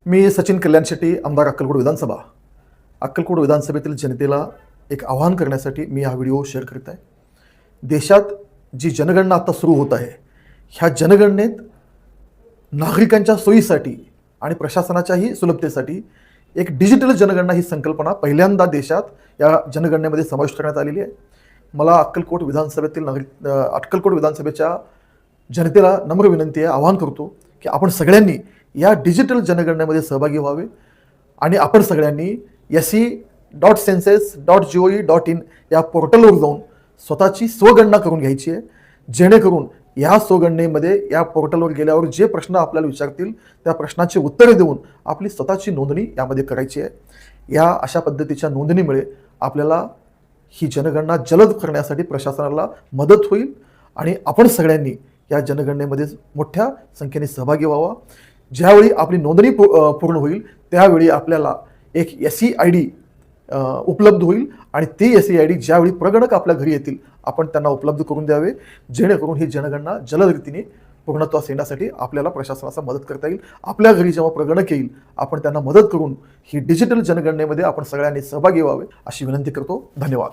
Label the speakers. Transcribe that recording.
Speaker 1: मी सचिन कल्याण शेट्टी, आमदार अक्कलकोट विधानसभा. अक्कलकोट विधानसभेतील जनतेला एक आवाहन करण्यासाठी मी हा व्हिडिओ शेअर करत आहे. देशात जी जनगणना आता सुरू होत आहे, ह्या जनगणनेत नागरिकांच्या सोयीसाठी आणि प्रशासनाच्याही सुलभतेसाठी एक डिजिटल जनगणना ही संकल्पना पहिल्यांदा देशात या जनगणनेमध्ये समाविष्ट करण्यात आलेली आहे. मला अक्कलकोट विधानसभेच्या जनतेला नम्र विनंती आहे, आवाहन करतो की आपण सगळ्यांनी या डिजिटल जनगणनेमध्ये सहभागी व्हावे आणि आपण सगळ्यांनी se.census.gov.in या पोर्टलवर जाऊन स्वतःची स्वगणना करून घ्यायची आहे, जेणेकरून या स्वगणनेमध्ये या पोर्टलवर गेल्यावर जे प्रश्न आपल्याला विचारतील त्या प्रश्नाची उत्तरे देऊन आपली स्वतःची नोंदणी यामध्ये करायची आहे. या अशा पद्धतीच्या नोंदणीमुळे आपल्याला ही जनगणना जलद करण्यासाठी प्रशासनाला मदत होईल आणि आपण सगळ्यांनी या जनगणनेमध्ये मोठ्या संख्येने सहभागी व्हावा. ज्यावेळी आपली नोंदणी पूर्ण होईल त्यावेळी आपल्याला एक SEID उपलब्ध होईल आणि ती SEID ज्यावेळी प्रगणक आपल्या घरी येतील आपण त्यांना उपलब्ध करून द्यावे, जेणेकरून ही जनगणना जलदगतीने पूर्णत्वास येण्यासाठी आपल्याला प्रशासनाचा मदत करता येईल. आपल्या घरी जेव्हा प्रगणक येईल आपण त्यांना मदत करून ही डिजिटल जनगणनेमध्ये आपण सगळ्यांनी सहभागी व्हावे अशी विनंती करतो. धन्यवाद.